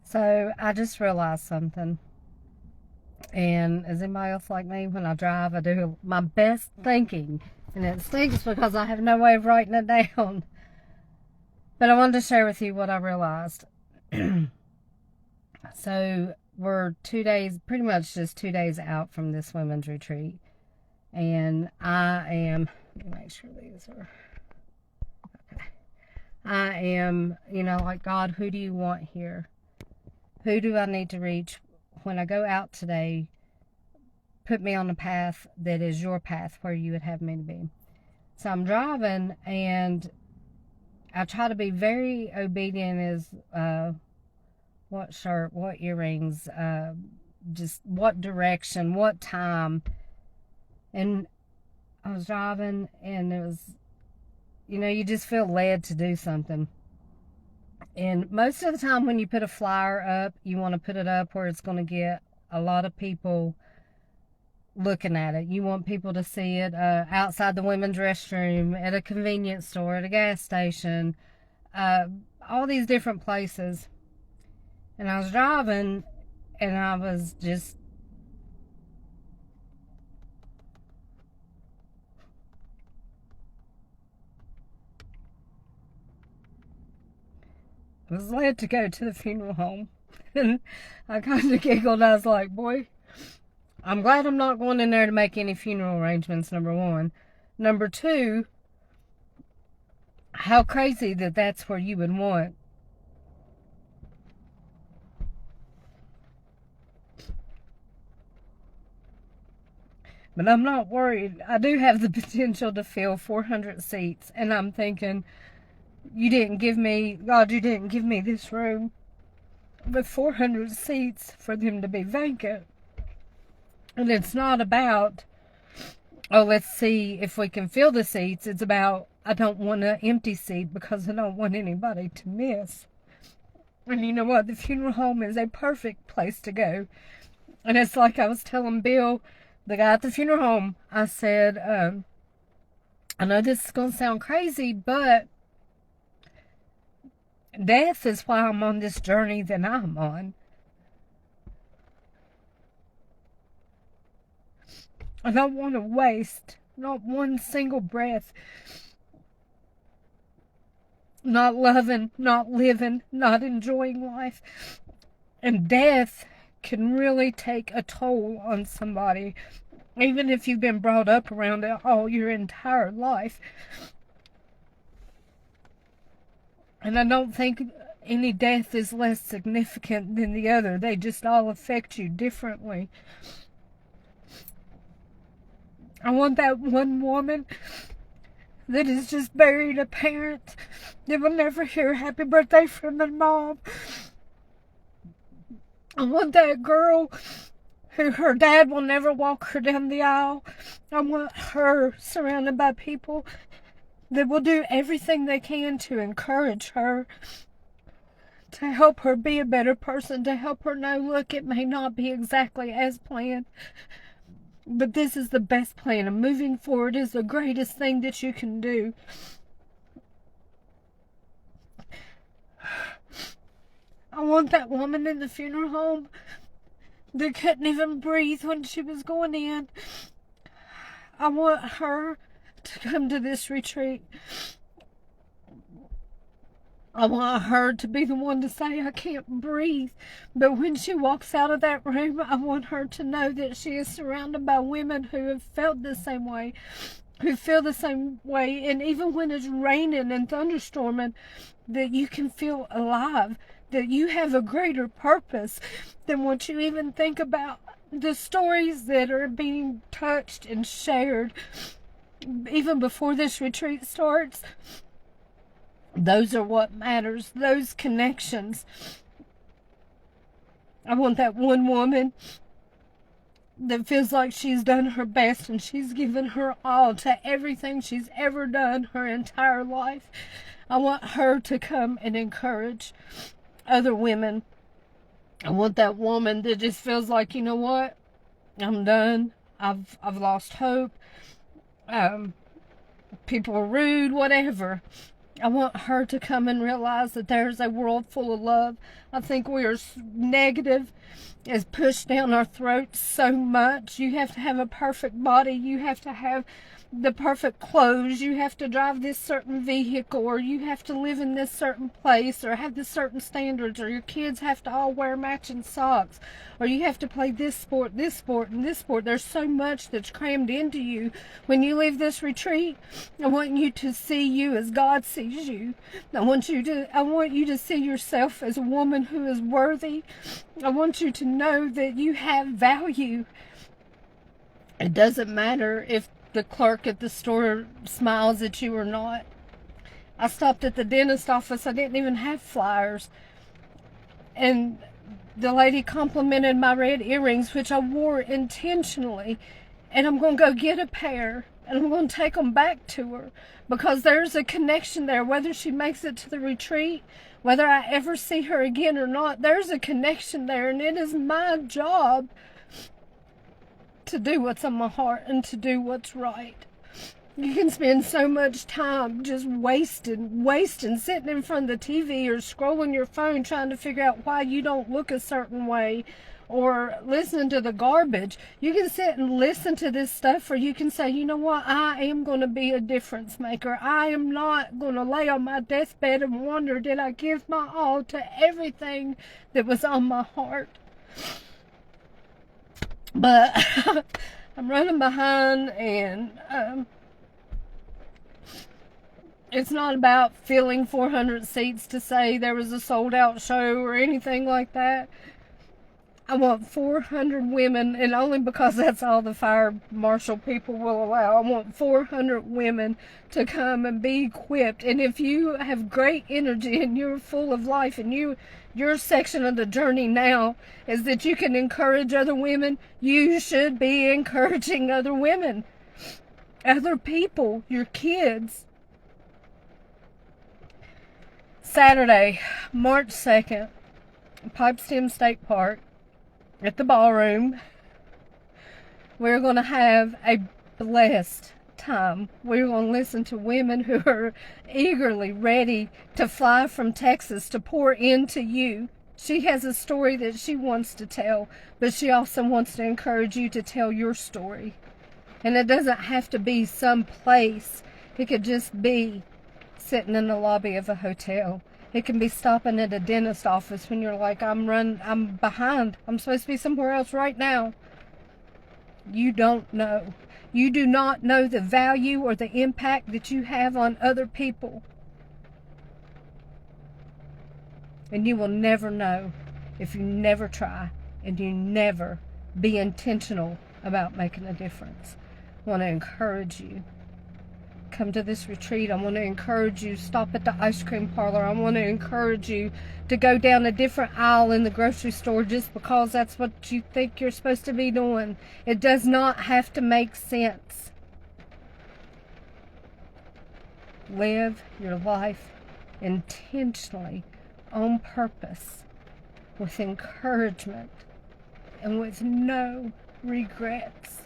So I just realized something. And is anybody else like me? When I drive, I do my best thinking. And it stinks because I have no way of writing it down. But I wanted to share with you what I realized. So we're 2 days, pretty much just 2 days out from this women's retreat. And let me make sure these are, I am, like, God, who do you want here? Who do I need to reach? When I go out today, put me on a path that is your path where you would have me to be. So I'm driving, and I try to be very obedient as what shirt, what earrings, just what direction, what time. And I was driving, and it was, you just feel led to do something. And most of the time when you put a flyer up, you want to put it up where it's going to get a lot of people looking at it. You want people to see it outside the women's restroom, at a convenience store, at a gas station, all these different places. And I was driving, and I was just led to go to the funeral home. And I kind of giggled. I was like, boy, I'm glad I'm not going in there to make any funeral arrangements, number one. Number two, how crazy that that's where you would want but I'm not worried. I do have the potential to fill 400 seats, and I'm thinking, God, you didn't give me this room with 400 seats for them to be vacant. And it's not about, oh, let's see if we can fill the seats. It's about, I don't want an empty seat because I don't want anybody to miss. And you know what? The funeral home is a perfect place to go. And it's like I was telling Bill, the guy at the funeral home, I said, I know this is going to sound crazy, but death is why I'm on this journey that I'm on. I don't want to waste not one single breath, not loving, not living, not enjoying life. And death can really take a toll on somebody, even if you've been brought up around it all your entire life. And I don't think any death is less significant than the other. They just all affect you differently. I want that one woman that has just buried a parent that will never hear happy birthday from their mom. I want that girl who her dad will never walk her down the aisle. I want her surrounded by people that will do everything they can to encourage her, to help her be a better person, to help her know, look, it may not be exactly as planned, but this is the best plan, and moving forward is the greatest thing that you can do. I want that woman in the funeral home that couldn't even breathe when she was going in. I want her to come to this retreat. I want her to be the one to say, I can't breathe. But when she walks out of that room, I want her to know that she is surrounded by women who have felt the same way, who feel the same way. And even when it's raining and thunderstorming, that you can feel alive, that you have a greater purpose than what you even think about. The stories that are being touched and shared, even before this retreat starts, those are what matters, those connections. I want that one woman that feels like she's done her best and she's given her all to everything she's ever done her entire life. I want her to come and encourage other women. I want that woman that just feels like, you know what, I'm done. I've lost hope. People are rude, whatever. I want her to come and realize that there's a world full of love. I think we are negative is pushed down our throats so much. You have to have a perfect body. You have to have the perfect clothes. You have to drive this certain vehicle, or you have to live in this certain place, or have this certain standards, or your kids have to all wear matching socks, or you have to play this sport, and this sport. There's so much that's crammed into you. When you leave this retreat, I want you to see you as God sees you. I want you to see yourself as a woman who is worthy. I want you to know that you have value. It doesn't matter if the clerk at the store smiles at you or not. I stopped at the dentist office. I didn't even have flyers. And the lady complimented my red earrings, which I wore intentionally. And I'm going to go get a pair. And I'm going to take them back to her. Because there's a connection there. Whether she makes it to the retreat, whether I ever see her again or not, there's a connection there. And it is my job to do what's on my heart and to do what's right. You can spend so much time just wasting, sitting in front of the TV or scrolling your phone trying to figure out why you don't look a certain way, or listening to the garbage. You can sit and listen to this stuff, or you can say, you know what, I am going to be a difference maker. I am not going to lay on my deathbed and wonder, did I give my all to everything that was on my heart? But I'm running behind, and it's not about filling 400 seats to say there was a sold out show or anything like that. I want 400 women, and only because that's all the fire marshal people will allow. I want 400 women to come and be equipped. And if you have great energy and you're full of life, and your section of the journey now is that you can encourage other women, you should be encouraging other women, other people, your kids. Saturday, March 2nd, Pipestem State Park, at the ballroom, we're going to have a blessed time. We're going to listen to women who are eagerly ready to fly from Texas to pour into you. She has a story that she wants to tell, but she also wants to encourage you to tell your story. And it doesn't have to be some place. It could just be sitting in the lobby of a hotel. It can be stopping at a dentist office when you're like, I'm behind. I'm supposed to be somewhere else right now. You don't know. You do not know the value or the impact that you have on other people. And you will never know if you never try and you never be intentional about making a difference. I want to encourage you. Come to this retreat. I want to encourage you. Stop at the ice cream parlor. I want to encourage you to go down a different aisle in the grocery store just because that's what you think you're supposed to be doing. It does not have to make sense. Live your life intentionally, on purpose, with encouragement, and with no regrets.